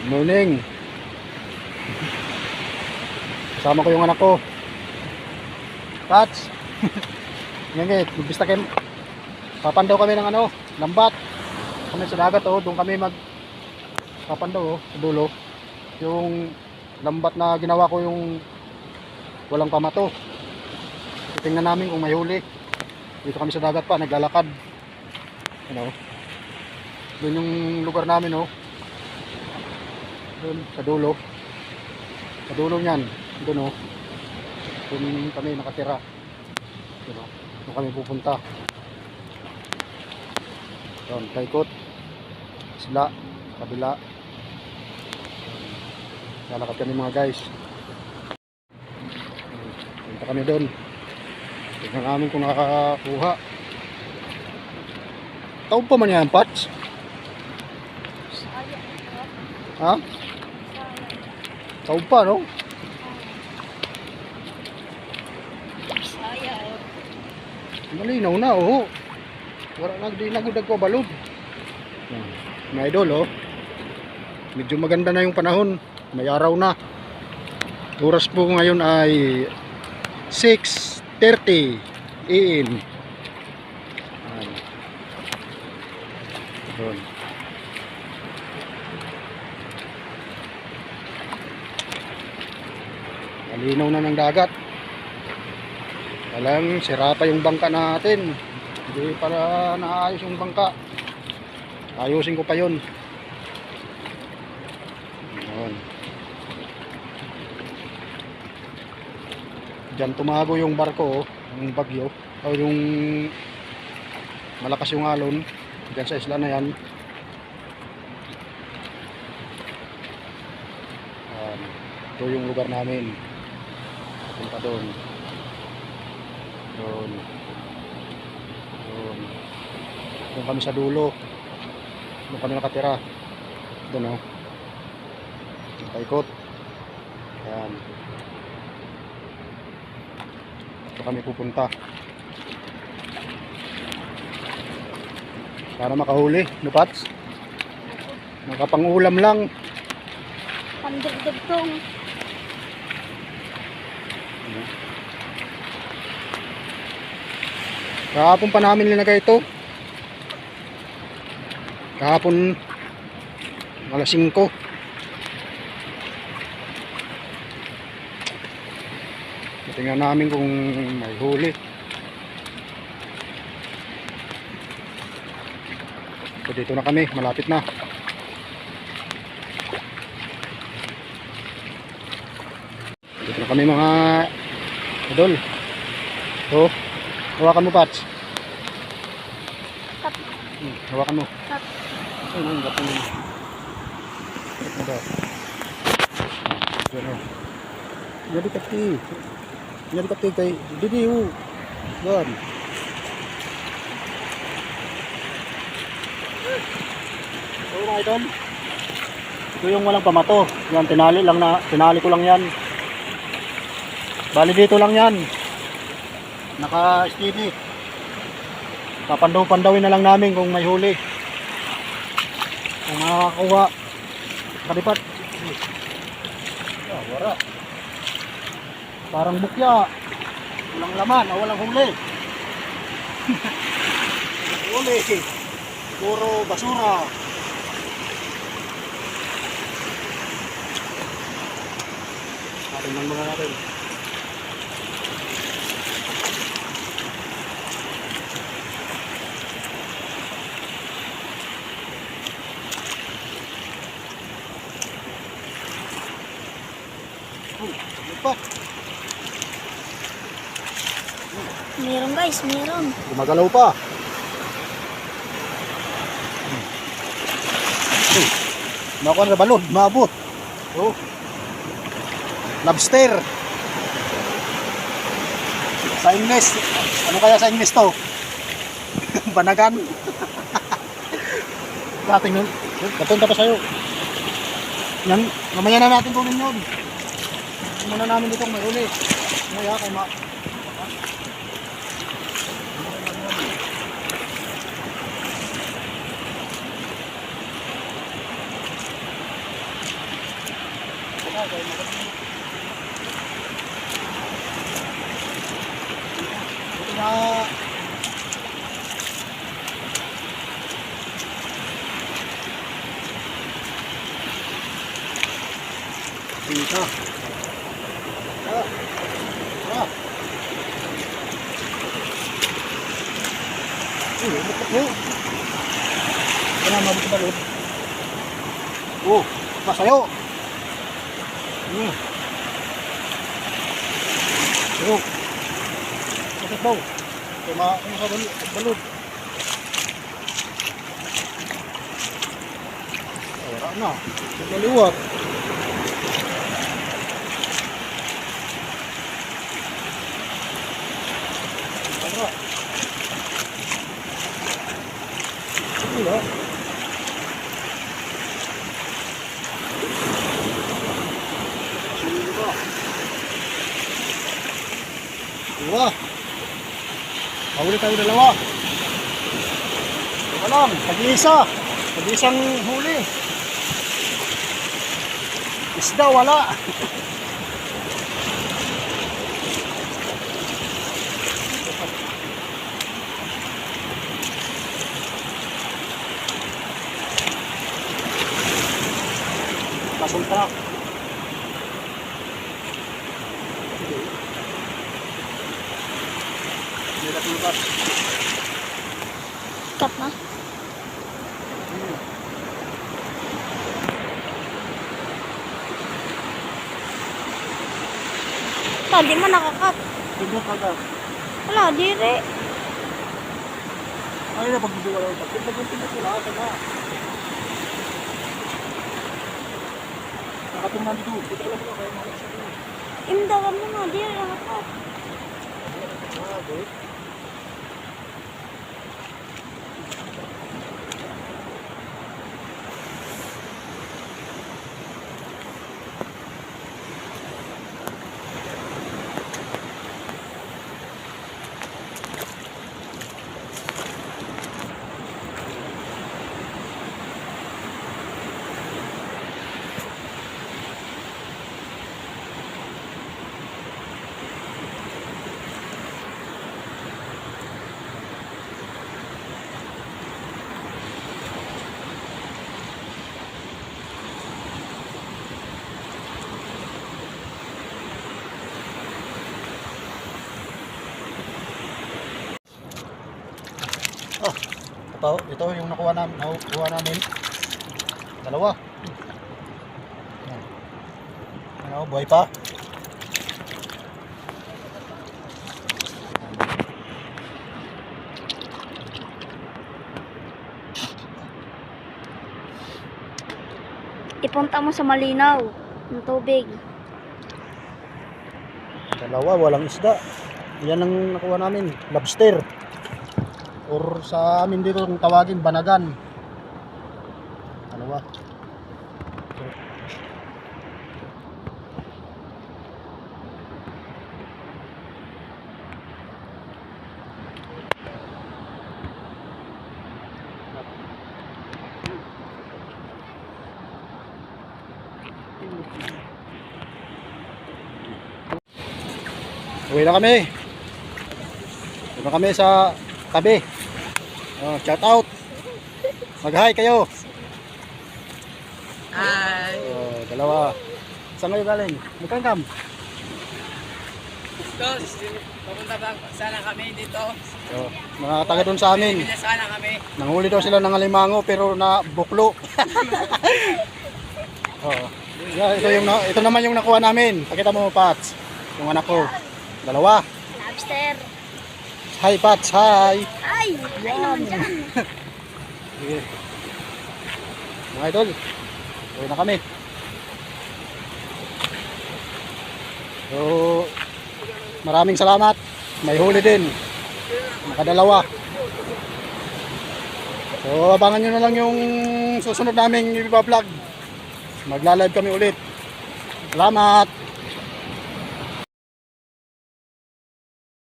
Good morning. Kasama ko yung anak ko. Tats. Ngayon, magbista kayo. Papandaw kami ng lambat. Kami sa dagat doon kami papandaw sa dulo. Yung lambat na ginawa ko yung walang pamato. Tingnan namin kung may huli. Dito kami sa dagat pa, naglalakad. Doon yung lugar namin doon sa dulo. Sa dulo niyan, doon doon kami nakatira. Doon kami pupunta. Doon, paikot. Sila, kabila. Lalakad kami mga guys. Punta kami doon. Tignan namin kung nakakakuha. Taon pa man yan, Pats? Ha? Taon pa, no? Malinaw na, wala na, di nagudag ko balod. Mga idol, medyo maganda na yung panahon. May araw na. Oras po ngayon ay 6:30 AM. Doon. Malinaw na ng dagat. Alam, sira pa yung bangka natin. Hindi para naayos yung bangka. Ayusin ko pa yun. Ayan. Diyan tumago yung barko, yung bagyo. O yung malakas yung alon. Diyan sa isla na yan. Ito yung lugar namin. Punta doon. Doon kami sa dulo. Doon kami nakatira. Doon paikot. Ayan. Ito kami pupunta. Para makahuli, Pats? Nakapangulam lang. Pandagdagtong. Kahapon pa namin linagay ito. Kahapon alas 5. Tingnan namin kung may huli. So dito na kami, malapit na. Dito na kami mga idol. So, hawakan mo, Pats. Hawakan mo. Ay, nanggap mo. Ito daw. Jadi kati. Jadi kati kay Didi. Gan. So, mga idol. Ito yung walang pamato. Yan, tinali ko lang yan. Bali dito lang yan. Naka-steady. Papandaw-pandawin na lang namin kung may huli. Kung makakakuha. Kalipat. Wala. Parang bukya. Walang laman, walang huli. Huli. Puro basura. Tingnan mga natin. Meron guys, meron. Gumagalaw pa. Makuha na balod, maabot. Lobster. Sa English, ano kaya sa English to? Banagan. Dating nun, kapunta pa sa'yo. Yan, mamaya na natin kunin yun. Muna namin dito may uli. Mamaya kung Ito na. Dito. Ah. Kaya mabot ba loob? Oh, masayo. Sayo. Sakit daw. Kaya ano sa balod. Wala na. Naliwat. Wala. Wala. Dua. Huli tayo dalawa. Ito lang, tag-isa. Tag-isang huli. Isda wala. Pasunta. Cut na. Di mo nakakat. Tignan ka ka. Wala, dire. Ay na pagbubuwa lang ito. Pagbubuwa ko lahat na. Nakatumnan dito. Dito lang mo kayo mga isa dito. Imdagan mo nga, dire nakakat. Good. Ito yung nakuha namin. Dalawa. Ano, buhay pa. Ipunta mo sa malinaw ng tubig. Dalawa, walang isda. Yan ang nakuha namin, lobster. Or sa amin dito kung tawagin, banagan. Dalawa. Uwi na kami. Uwi na kami sa tabi. Oh, shout out. Mag-hi kayo. Hi. Oh, dalawa. Saan kayo galing? Magkangkam. Pupunta ba sana kami dito? Oh, mga taga doon sa amin. Bibili sana kami. Nanghuli daw sila ng alimango pero na buklo. Oh. Yeah, ito naman yung nakuha namin. Pakita mo, Pats. Yung anak ko. Dalawa. Lobster. Hi, Pats. Hi. Ay! Ay naman dyan. Sige. Mga idol, uwi na kami. So, maraming salamat. May huli din. Nakadalawa. So, abangan nyo na lang yung susunod naming i-vlog. Magla-live kami ulit. Salamat.